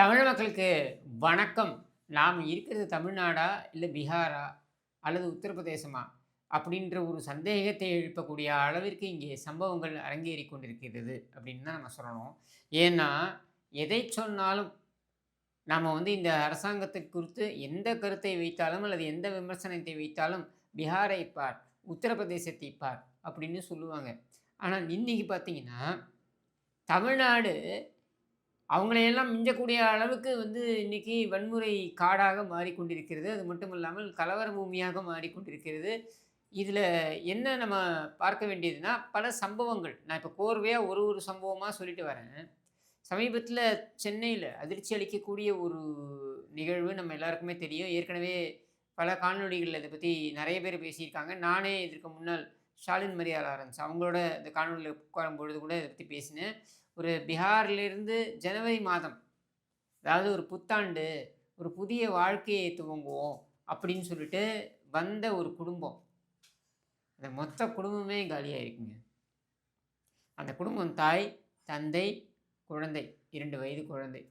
தமிழ் மக்களுக்கு வணக்கம். நாம் இருக்கிறது தமிழ்நாடா? இல்ல பீகாரா? அல்லது உத்தரப்பிரதேசமா? அப்படின்ற ஒரு சந்தேகத்தை எழுப்பக்கூடிய அளவிற்கு இங்கே சம்பவங்கள் அரங்கேறிக் கொண்டிருக்கிறது அப்படின்னு தான் நம்ம சொல்லணும். ஏன்னா, எதை சொன்னாலும் நாம இந்த அரசாங்கத்தை குறித்து எந்த கருத்தை வைத்தாலும் அல்லது எந்த விமர்சனத்தை வைத்தாலும், "பீகாரை பார், உத்தரப்பிரதேசத்தை பார்" அப்படின்னு சொல்லுவாங்க. ஆனா இன்னைக்கு பார்த்தீங்கன்னா, தமிழ்நாடு அவங்களையெல்லாம் மிஞ்சக்கூடிய அளவுக்கு இன்னைக்கு வன்முறை காடாக மாறிக்கொண்டிருக்கிறது. அது மட்டும் இல்லாமல் கலவர பூமியாக மாறிக்கொண்டிருக்கிறது. இதில என்ன நம்ம பார்க்க வேண்டியதுன்னா, பல சம்பவங்கள். நான் இப்போ கோர்வையா ஒரு ஒரு சம்பவமா சொல்லிட்டு வரேன். சமீபத்தில சென்னையில அதிர்ச்சி அளிக்கக்கூடிய ஒரு நிகழ்வு நம்ம எல்லாருக்குமே தெரியும். ஏற்கனவே பல காணொளிகள்ல இத பத்தி நெறைய பேர் பேசியிருக்காங்க. நானே இதற்கு முன்னால் ஸ்டாலின் மரியா லாரன்ஸ் அவங்களோட இந்த காணொளியில உட்காரும்பொழுது கூட இத பத்தி பேசினேன். ஒரு பீகார்லேருந்து ஜனவரி மாதம், அதாவது ஒரு புத்தாண்டு, ஒரு புதிய வாழ்க்கையை துவங்குவோம் அப்படின்னு சொல்லிட்டு வந்த ஒரு குடும்பம். அந்த மொத்த குடும்பமே காலியாயிருக்குங்க. அந்த குடும்பம் தாய், தந்தை, குழந்தை. 2 வயது குழந்தை.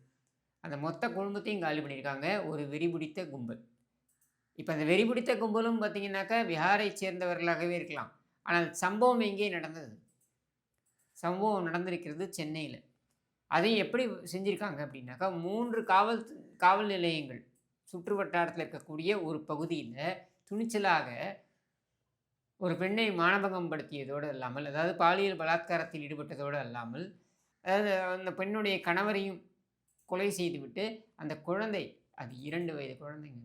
அந்த மொத்த குடும்பத்தையும் காலி பண்ணியிருக்காங்க. ஒரு வெறிபிடித்த கும்பல். இப்ப அந்த வெறிபிடித்த கும்பலும் பார்த்தீங்கன்னாக்கா, பீகாரைச் சேர்ந்தவர்களாகவே இருக்கலாம். ஆனால் சம்பவம் எங்கே நடந்தது? சம்பவம் நடந்திருக்கிறது சென்னையில. அதையும் எப்படி செஞ்சிருக்காங்க அப்படின்னாக்கா, 3 காவல் நிலையங்கள் சுற்று வட்டாரத்தில இருக்கக்கூடிய ஒரு பகுதியில துணிச்சலாக ஒரு பெண்ணை மானபங்கம் படுத்தியதோடு அல்லாமல், அதாவது பாலியல் பலாத்காரத்தில் ஈடுபட்டதோடு அல்லாமல், அதாவது அந்த பெண்ணுடைய கணவரையும் கொலை செய்துவிட்டு, அந்த குழந்தை அது 2 வயது குழந்தைங்க.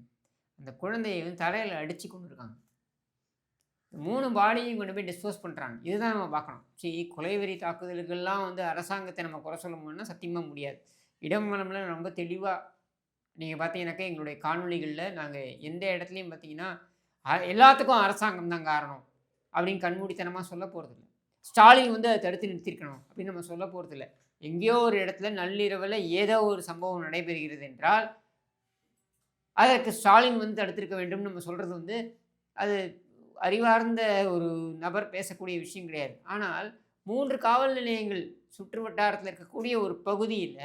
அந்த குழந்தைய தலையில அடிச்சு கொன்னுருக்காங்க. 3 பாடியையும் கொண்டு போய் டிஸ்போஸ் பண்றாங்க. இதுதான் நம்ம பார்க்கணும். கொலைவெறி தாக்குதலுக்கெல்லாம் அரசாங்கத்த நம்ம குறை சொல்ல முடியும்னா சத்தியமா முடியாது. இடம் வலம்ல ரொம்ப தெளிவா நீங்க பார்த்தீங்கன்னாக்கா, எங்களுடைய காணொளிகள்ல நாங்க எந்த இடத்துலயும் பார்த்தீங்கன்னா, எல்லாத்துக்கும் அரசாங்கம் தான் காரணம் அப்படின்னு கண்மூடித்தனமா சொல்ல போறதில்ல. ஸ்டாலின் அத தடுத்து நிறுத்தியிருக்கணும் அப்படின்னு நம்ம சொல்ல போறதில்ல. எங்கேயோ ஒரு இடத்துல நள்ளிரவுல ஏதோ ஒரு சம்பவம் நடைபெறுகிறது என்றால், அதற்கு ஸ்டாலின் தடுத்திருக்க வேண்டும்னு நம்ம சொல்றது அது அறிவார்ந்த ஒரு நபர் பேசக்கூடிய விஷயம் கிடையாது. ஆனால் 3 காவல் நிலையங்கள் சுற்று வட்டாரத்தில இருக்கக்கூடிய ஒரு பகுதியில,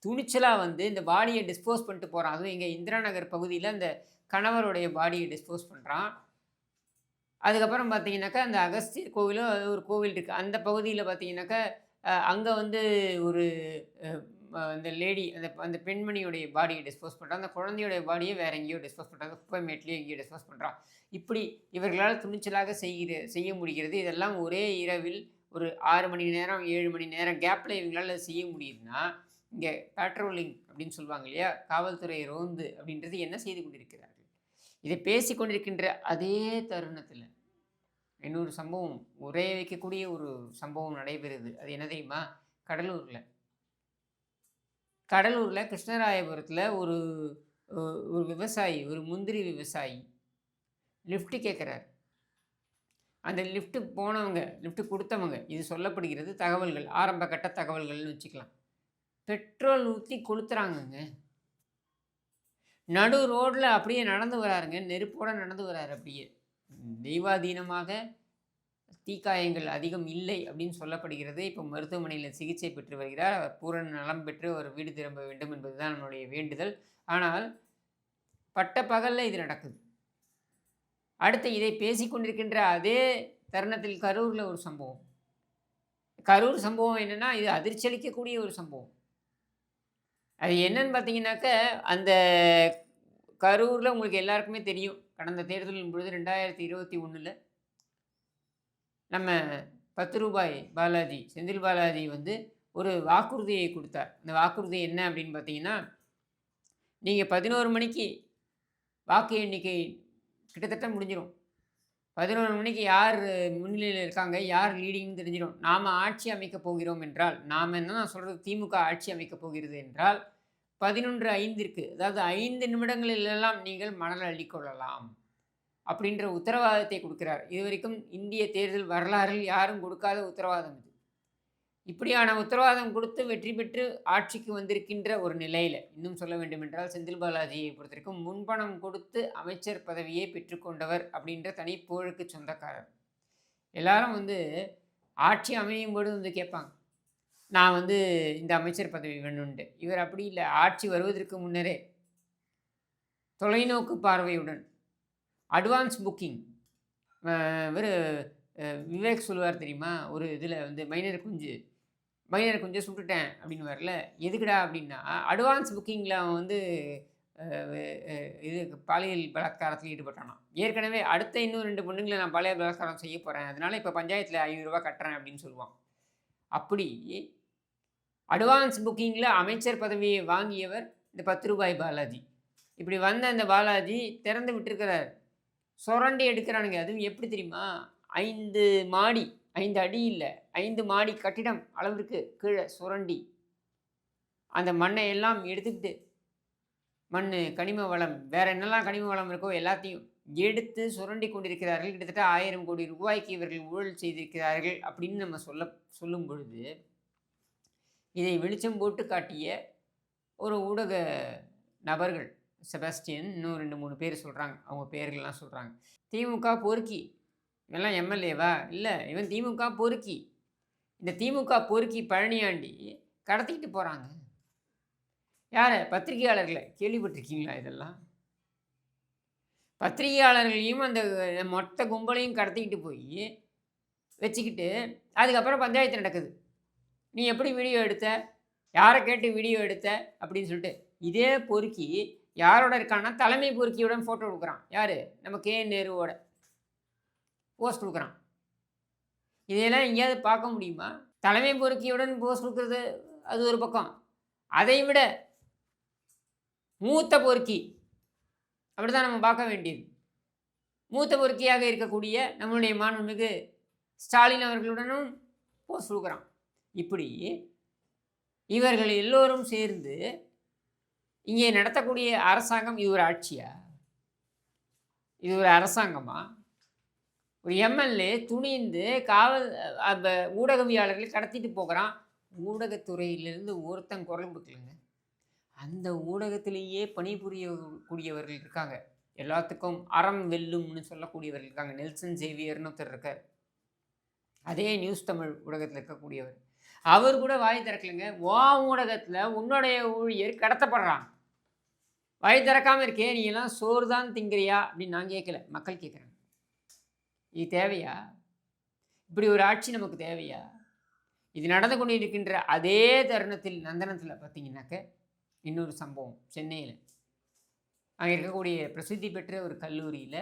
துணிச்சலா இந்த பாடிய டிஸ்போஸ் பண்ணிட்டு போறான். அதுவும் எங்க இந்திரா நகர் பகுதியில அந்த கணவருடைய பாடிய டிஸ்போஸ் பண்றான். அதுக்கப்புறம் பார்த்தீங்கன்னாக்கா, அந்த அகஸ்தியர் கோவிலும் ஒரு கோவில் இருக்கு. அந்த பகுதியில பார்த்தீங்கன்னாக்கா, அங்க ஒரு அ அந்த லேடி அந்த அந்த பெண்மணியுடைய பாடிய டிஸ்போஸ் பண்றான். அந்த குழந்தையுடைய பாடிய வேற எங்கேயோ டிஸ்போஸ் பண்றாங்க. குப்பை மேட்லயோ எங்கேயோ டிஸ்போஸ் பண்றான். இப்படி இவர்களால் துணிச்சலாக செய்ய முடிகிறது. இதெல்லாம் ஒரே இரவில் ஒரு 6 மணி நேரம், 7 மணி நேரம் கேப்ல இவங்களால செய்ய முடியுதுன்னா, இங்க பேட்ரோலிங் அப்படின்னு சொல்லுவாங்க இல்லையா? காவல்துறை ரோந்து அப்படின்றது என்ன செய்து கொண்டிருக்கிறார்கள்? இதை பேசிக் கொண்டிருக்கின்ற அதே தருணத்தில, இன்னொரு சம்பவம் உறைய வைக்கக்கூடிய ஒரு சம்பவம் நடைபெறுது. அது என்ன தெரியுமா? கடலூர்ல. கடலூர்ல கிருஷ்ணராயபுரத்தில ஒரு ஒரு விவசாயி, ஒரு முந்திரி விவசாயி லிஃப்ட் கேட்குறாரு. அந்த லிஃப்ட் குடுத்தவங்க, இது சொல்லப்படுகிறது தகவல்கள், ஆரம்ப கட்ட தகவல்கள்னு வச்சுக்கலாம். பெட்ரோல் ஊத்தி கொளுத்துறாங்கங்க. நடு ரோட்ல அப்படியே நடந்து வராருங்க. நெருப்போட நடந்து வராரு அப்படியே. தெய்வாதீனமாக தீக்காயங்கள் அதிகம் இல்லை அப்படின்னு சொல்லப்படுகிறது. இப்போ மருத்துவமனையில் சிகிச்சை பெற்று வருகிறார். அவர் பூரண நலம் பெற்று அவர் வீடு திரும்ப வேண்டும் என்பதுதான் நம்முடைய வேண்டுதல். ஆனால் பட்ட பகல்ல இது நடக்குது. அடுத்து இதை பேசிக் கொண்டிருக்கின்ற அதே தருணத்தில் கரூர்ல ஒரு சம்பவம். கரூர் சம்பவம் என்னன்னா, இது அதிர்ச்சி அளிக்கக்கூடிய ஒரு சம்பவம். அது என்னன்னு பார்த்தீங்கன்னாக்க, அந்த கரூர்ல உங்களுக்கு எல்லாருக்குமே தெரியும். கடந்த தேர்தலின் பொழுது 2021ல நம்ம ரூ. 10 பாலாஜி, செந்தில் பாலாஜி ஒரு வாக்குறுதியை குடுத்தார். அந்த வாக்குறுதி என்ன அப்படின்னு பார்த்தீங்கன்னா, நீங்க 11 மணிக்கு வாக்கு எண்ணிக்கை கிட்டத்தட்ட முடிஞ்சிரும். 11 மணிக்கு யார் முன்னிலையில இருக்காங்க, யார் லீடிங்ன்னு தெரிஞ்சிரும். நாம ஆட்சி அமைக்கப் போகிறோம் என்றால், நாம என்ன நான் சொல்றது திமுக ஆட்சி அமைக்கப் போகிறது என்றால், 11:05 அதாவது 5 நிமிடங்களிலெல்லாம் நீங்கள் மணல் அள்ளிக்கொள்ளலாம். அப்படின்ற உத்தரவாதத்தை குடுக்கிறார். இதுவரைக்கும் இந்திய தேர்தல் வரலாறில் யாரும் கொடுக்காத உத்தரவாதம் இது. இப்படியான உத்தரவாதம் கொடுத்து வெற்றி பெற்று ஆட்சிக்கு வந்திருக்கின்ற ஒரு நிலையில, இன்னும் சொல்ல வேண்டுமென்றால் செந்தில் பாலாஜியை பொறுத்தவரைக்கும் முன்பணம் கொடுத்து அமைச்சர் பதவியை பெற்றுக்கொண்டவர் அப்படின்ற தனி புகழுக்கு சொந்தக்காரர். எல்லாரும் ஆட்சி அமையும் பொழுது கேட்பாங்க. நான் வந்து இந்த அமைச்சர் பதவி வேணும்ன்ட்டு. இவர் அப்படி இல்ல. ஆட்சி வருவதற்கு முன்னரே தொலைநோக்கு பார்வையுடன் அட்வான்ஸ் புக்கிங். இவரு விவேக் சொல்லுவார் தெரியுமா? ஒரு இதில வந்து மைனர் குஞ்ச சுட்டுட்டேன் அப்படின்னுவார்ல. எதுக்குடா அப்படின்னா, அட்வான்ஸ் புக்கிங்கில அவன் வந்து அ அ இது பாலியல் பலாத்காரத்தில ஈடுபட்டானாம். ஏற்கனவே அடுத்த இன்னும் 2 பொண்ணுங்கள நான் பாலியல் பலாத்காரம் செய்ய போறேன். அதனால இப்ப பஞ்சாயத்தில ரூ. 500 கட்டுறேன் அப்படின்னு சொல்லுவான். அப்படி அட்வான்ஸ் புக்கிங்கில அமைச்சர் பதவியை வாங்கியவர் இந்த ரூ. 10 பாலாஜி. இப்படி வந்த அந்த பாலாஜி திறந்து விட்டிருக்கிறார். சுரண்டி எடுக்கிறானுங்க. அதுவும் எப்படி தெரியுமா? 5 மாடி, 5 அடி இல்ல, 5 மாடி கட்டிடம் அளவிற்கு கீழ சுரண்டி, அந்த மண்ணை எல்லாம் எடுத்துக்கிட்டு, மண்ணு, கனிம வளம், வேற என்னெல்லாம் கனிம வளம் இருக்கோ எல்லாத்தையும் எடுத்து சுரண்டி கொண்டிருக்கிறார்கள். கிட்டத்தட்ட 1000 கோடி ரூபாய்க்கு இவர்கள் ஊழல் செய்திருக்கிறார்கள் அப்படின்னு நம்ம சொல்லும் பொழுது, இதை வெளிச்சம் போட்டு காட்டிய ஒரு ஊடக நபர்கள், செபாஸ்டியன், இன்னும் 2, 3 பேர் சொல்றாங்க. அவங்க பெயர்கள்லாம் சொல்றாங்க. திமுக பொறுக்கி. இவன்லாம் எம்எல்ஏவா? இல்ல. இவன் திமுக பொறுக்கி. இந்த திமுக பொறுக்கி பழனியாண்டி கடத்திக்கிட்டு போறாங்க. யார? பத்திரிகையாளர்கள. கேள்விப்பட்டிருக்கீங்களா இதெல்லாம்? பத்திரிகையாளர்களையும் அந்த மொத்த கும்பலையும் கடத்திக்கிட்டு போய் வச்சுக்கிட்டு, அதுக்கப்புறம் பஞ்சாயத்து நடக்குது. "நீ எப்படி வீடியோ எடுத்த? யார கேட்டு வீடியோ எடுத்த?" அப்படின்னு சொல்லிட்டு. இதே பொறுக்கி யாரோட இருக்கான்னா, தலைமை பொறுக்கியுடன் ஃபோட்டோ எடுக்குறான். யாரு? நம்ம கே.என். நேருவோட போஸ்ட் குடுக்குறான். இதையெல்லாம் எங்கேயாவது பார்க்க முடியுமா? தலைமை பொறுக்கியுடன் போஸ்ட் குடுக்குறது அது ஒரு பக்கம். அதை விட மூத்த பொறுக்கி, அப்படிதான் நம்ம பார்க்க வேண்டியது. மூத்த பொறுக்கியாக இருக்கக்கூடிய நம்முடைய மாண்புமிகு ஸ்டாலின் அவர்களுடனும் போஸ்ட் குடுக்குறான். இப்படி இவர்கள் எல்லோரும் சேர்ந்து இங்கே நடத்தக்கூடிய அரசாங்கம் இது ஒரு ஆட்சியா? இது ஒரு அரசாங்கமா? ஒரு எம்எல்ஏ துணிந்து அந்த ஊடகவியாளர்களை கடத்திட்டு போகிறான். ஊடகத்துறையிலிருந்து ஒருத்தன் குரல் கொடுக்கலங்க. அந்த ஊடகத்திலேயே பணிபுரியக்கூடியவர்கள் இருக்காங்க. எல்லாத்துக்கும் அறம் வெல்லும்னு சொல்லக்கூடியவர்கள் இருக்காங்க. நெல்சன் சேவியர்னு ஒருத்தர் இருக்கார். அதே நியூஸ் தமிழ் ஊடகத்தில் இருக்கக்கூடியவர். அவர் கூட வாய் திறக்கலைங்க. ஊடகத்தில் உன்னுடைய ஊழியர் கடத்தப்படுறான். வாய் திறக்காமல் இருக்கே, நீ எல்லாம் சோறு தான் திங்கிறியா அப்படின்னு நான் கேட்கல, மக்கள் கேட்குறாங்க. இது தேவையா? இப்படி ஒரு ஆட்சி நமக்கு தேவையா? இது நடந்து கொண்டு இருக்கின்ற அதே தருணத்தில் நந்தனத்தில் பார்த்தீங்கன்னாக்க இன்னொரு சம்பவம் சென்னையில். அங்கே இருக்கக்கூடிய பிரசித்தி பெற்ற ஒரு கல்லூரியில்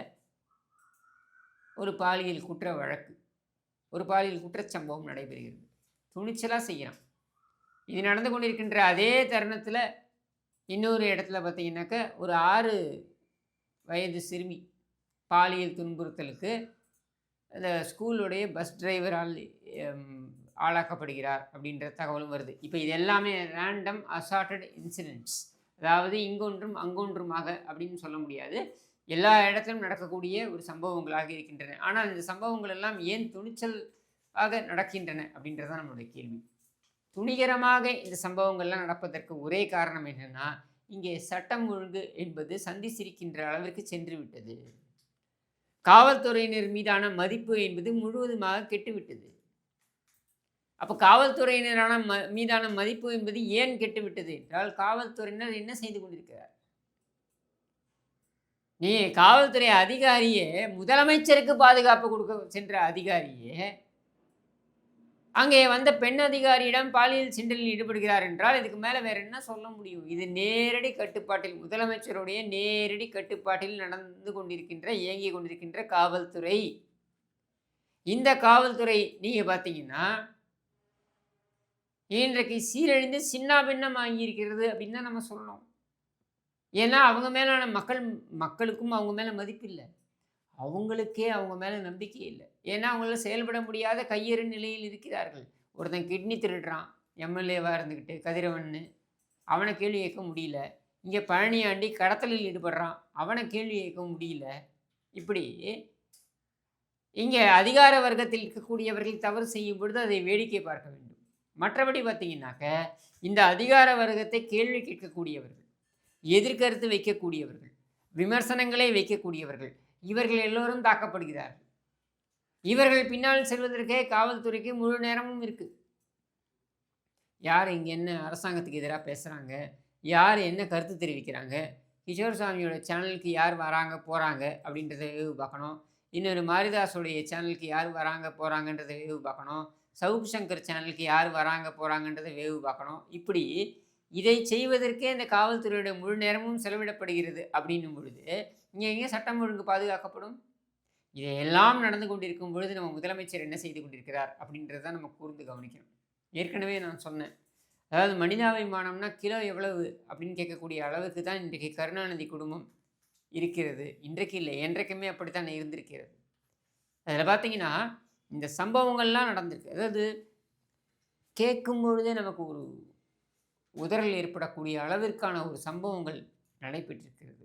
ஒரு பாலியல் குற்ற வழக்கு, ஒரு பாலியல் குற்றச்சம்பவம் நடைபெறுகிறது. துணிச்சலாக செய்கிறான். இது நடந்து கொண்டிருக்கின்ற அதே தருணத்தில் இன்னொரு இடத்துல பார்த்தீங்கன்னாக்க ஒரு 6 வயது சிறுமி பாலியல் துன்புறுத்தலுக்கு அந்த ஸ்கூலுடைய பஸ் டிரைவரால் ஆளாக்கப்படுகிறார் அப்படின்ற தகவலும் வருது. இப்போ இது எல்லாமே ரேண்டம் அசார்ட்டட் இன்சிடென்ட்ஸ், அதாவது இங்கொன்றும் அங்கொன்றுமாக அப்படின்னு சொல்ல முடியாது. எல்லா இடத்திலும் நடக்கக்கூடிய ஒரு சம்பவங்களாக இருக்கின்றன. ஆனால் இந்த சம்பவங்கள் எல்லாம் ஏன் துணிச்சலாக நடக்கின்றன அப்படின்றதான் நம்மளுடைய கேள்வி. துணிகரமாக இந்த சம்பவங்கள்லாம் நடப்பதற்கு ஒரே காரணம் என்னென்னா, இங்கே சட்டம் ஒழுங்கு என்பது சந்தி சிரிக்கின்ற அளவிற்கு சென்று விட்டது. காவல்துறையினர் மீதான மதிப்பு என்பது முழுவதுமாக கெட்டுவிட்டது. அப்போ காவல்துறையினரான மீதான மதிப்பு என்பது ஏன் கெட்டுவிட்டது என்றால், காவல்துறையினர் என்ன செய்து கொண்டிருக்கிறார்? நீ காவல்துறை அதிகாரியே, முதலமைச்சருக்கு பாதுகாப்பு கொடுக்க சென்ற அதிகாரியே அங்கே வந்த பெண் அதிகாரியிடம் பாலியல் சீண்டலில் ஈடுபடுகிறார் என்றால் இதுக்கு மேலே வேற என்ன சொல்ல முடியும்? இது நேரடி கட்டுப்பாட்டில், முதலமைச்சருடைய நேரடி கட்டுப்பாட்டில் நடந்து கொண்டிருக்கின்ற, இயங்கிக் கொண்டிருக்கின்ற காவல்துறை. இந்த காவல்துறை நீங்கள் பார்த்தீங்கன்னா இன்றைக்கு சீரழிந்து சின்னாபின்னம் ஆகியிருக்கிறது அப்படின்னு தான் நம்ம சொல்லணும். ஏன்னா அவங்க மேலான மக்களுக்கும் அவங்க மேலே மதிப்பு இல்லை. அவங்களுக்கே அவங்க மேலே நம்பிக்கை இல்லை. ஏன்னா அவங்களால செயல்பட முடியாத கையெறு நிலையில் இருக்கிறார்கள். ஒருத்தன் கிட்னி திருடுறான், எம்எல்ஏவாக இருந்துக்கிட்டு கதிரவன்னு, அவனை கேள்வி கேட்க முடியல. இங்கே பழனியாண்டி கடத்தலில் ஈடுபடுறான், அவனை கேள்வி கேட்க முடியல. இப்படி இங்கே அதிகார வர்க்கத்தில் இருக்கக்கூடியவர்கள் தவறு செய்யும் பொழுது அதை வேடிக்கை பார்க்க வேண்டும். மற்றபடி பார்த்தீங்கன்னாக்க இந்த அதிகார வர்க்கத்தை கேள்வி கேட்கக்கூடியவர்கள், எதிர்கருத்து வைக்கக்கூடியவர்கள், விமர்சனங்களை வைக்கக்கூடியவர்கள், இவர்கள் எல்லோரும் தாக்கப்படுகிறார்கள். இவர்கள் பின்னால் செல்வதற்கே காவல்துறைக்கு முழு நேரமும் இருக்கு. யார் இங்கே என்ன அரசாங்கத்துக்கு எதிராக பேசுகிறாங்க, யார் என்ன கருத்து தெரிவிக்கிறாங்க, கிஷோர் சாமியோட சேனலுக்கு யார் வராங்க போகிறாங்க அப்படின்றத வேவு பார்க்கணும். இன்னொரு மாரிதாஸுடைய சேனலுக்கு யார் வராங்க போகிறாங்கன்றத வேவு பார்க்கணும். சவுக் சங்கர் சேனலுக்கு யார் வராங்க போகிறாங்கன்றத வேவு பார்க்கணும். இப்படி இதை செய்வதற்கே இந்த காவல்துறையுடைய முழு நேரமும் செலவிடப்படுகிறது அப்படின்னும் பொழுது இங்கே எங்கே சட்டம் ஒழுங்கு பாதுகாக்கப்படும்? இதையெல்லாம் நடந்து கொண்டிருக்கும் பொழுது நம்ம முதலமைச்சர் என்ன செய்து கொண்டிருக்கிறார் அப்படின்றத நம்ம கூர்ந்து கவனிக்கணும். ஏற்கனவே நான் சொன்னேன், அதாவது மனிதாபிமானம்னா கிலோ எவ்வளவு அப்படின்னு கேட்கக்கூடிய அளவுக்கு தான் இன்றைக்கு கருணாநிதி குடும்பம் இருக்கிறது. இன்றைக்கு இல்லை, என்றைக்குமே அப்படித்தான் இருந்திருக்கிறது. அதில் பார்த்தீங்கன்னா இந்த சம்பவங்கள்லாம் நடந்திருக்கு. அதாவது கேட்கும் பொழுதே நமக்கு ஒரு உதறல் ஏற்படக்கூடிய அளவிற்கான ஒரு சம்பவங்கள் நடைபெற்றிருக்கிறது.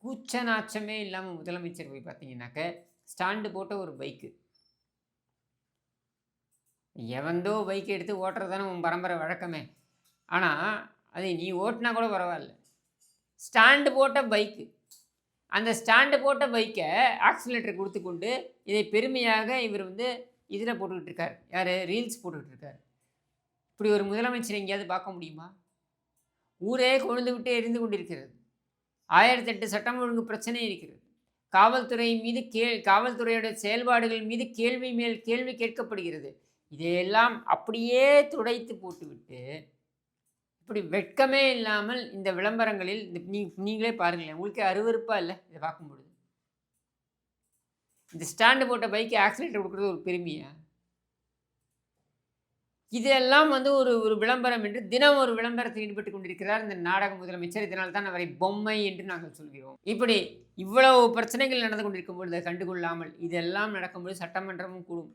கூச்ச நாச்சமே இல்லாமல் முதலமைச்சர் போய் பார்த்தீங்கன்னாக்க ஸ்டாண்டு போட்ட ஒரு பைக்கு, எவந்தோ பைக் எடுத்து ஓட்டுறது தானே உன் பரம்பரை வழக்கமே. ஆனால் அதை நீ ஓட்டினா கூட பரவாயில்ல, ஸ்டாண்டு போட்ட பைக்கு, அந்த ஸ்டாண்டு போட்ட பைக்கை ஆக்சிலேட்டர் கொடுத்து கொண்டு இதை பெருமையாக இவர் இதில் போட்டுக்கிட்டு இருக்கார். யார்? ரீல்ஸ் போட்டுக்கிட்டு இருக்கார். இப்படி ஒரு முதலமைச்சர் எங்கேயாவது பார்க்க முடியுமா? ஊரே கொழுந்து விட்டு எரிந்து கொண்டிருக்கிறது. 1008 சட்டம் ஒழுங்கு பிரச்சனை இருக்கிறது. காவல்துறை மீது காவல்துறையோட செயல்பாடுகள் மீது கேள்வி மேல் கேள்வி கேட்கப்படுகிறது. இதையெல்லாம் அப்படியே துடைத்து போட்டுவிட்டு இப்படி வெட்கமே இல்லாமல் இந்த விளம்பரங்களில் நீங்களே பாருங்களேன், உங்களுக்கே அருவருப்பாக இல்லை இதை பார்க்கும்பொழுது? இந்த ஸ்டாண்டு போட்ட பைக்கு ஆக்சிலேட்டர் கொடுக்குறது ஒரு பெருமையா? இதெல்லாம் ஒரு விளம்பரம் என்று தினம் ஒரு விளம்பரத்தில் ஈடுபட்டு கொண்டிருக்கிறார் இந்த நாடக முதலமைச்சர். இதனால் தான் அவரை பொம்மை என்று நாங்கள் சொல்கிறோம். இப்படி இவ்வளவு பிரச்சனைகள் நடந்து கொண்டிருக்கும் பொழுது கண்டுகொள்ளாமல் இதெல்லாம் நடக்கும்போது சட்டமன்றமும் கூடும்.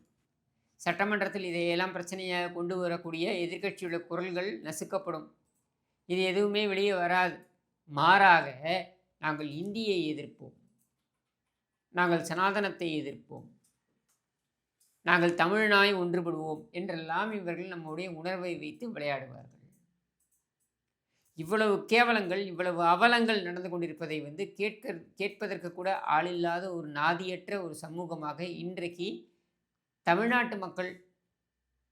சட்டமன்றத்தில் இதையெல்லாம் பிரச்சனையாக கொண்டு வரக்கூடிய எதிர்க்கட்சியுள்ள குரல்கள் நசுக்கப்படும். இது எதுவுமே வெளியே வராது. மாறாக நாங்கள் இந்தியை எதிர்ப்போம், நாங்கள் சனாதனத்தை எதிர்ப்போம், நாங்கள் தமிழ்நாய் ஒன்றுபடுவோம் என்றெல்லாம் இவர்கள் நம்முடைய உணர்வை வைத்து விளையாடுவார்கள். இவ்வளவு கேவலங்கள், இவ்வளவு அவலங்கள் நடந்து கொண்டிருப்பதை கேட்பதற்கு கூட ஆளில்லாத ஒரு நாதியற்ற ஒரு சமூகமாக இன்றைக்கு தமிழ்நாட்டு மக்கள்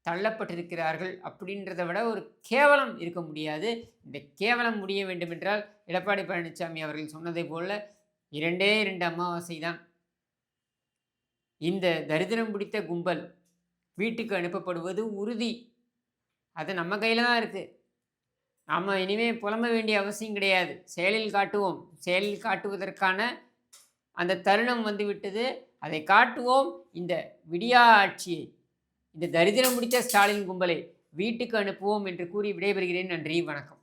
தள்ளப்பட்டிருக்கிறார்கள். அப்படின்றத விட ஒரு கேவலம் இருக்க முடியாது. இந்த கேவலம் முடிய வேண்டுமென்றால் எடப்பாடி பழனிசாமி அவர்கள் சொன்னதை போல 2 அமாவாசை தான். இந்த தரித்திரம் பிடித்த கும்பல் வீட்டுக்கு அனுப்பப்படுவது உறுதி. அது நம்ம கையில் தான் இருக்குது. நாம் இனிமேல் புலம்ப வேண்டிய அவசியம் கிடையாது. செயலில் காட்டுவோம். செயலில் காட்டுவதற்கான அந்த தருணம் வந்துவிட்டது. அதை காட்டுவோம். இந்த விடியா ஆட்சியை, இந்த தரித்திரம் பிடித்த ஸ்டாலின் கும்பலை வீட்டுக்கு அனுப்புவோம் என்று கூறி விடைபெறுகிறேன். நன்றி, வணக்கம்.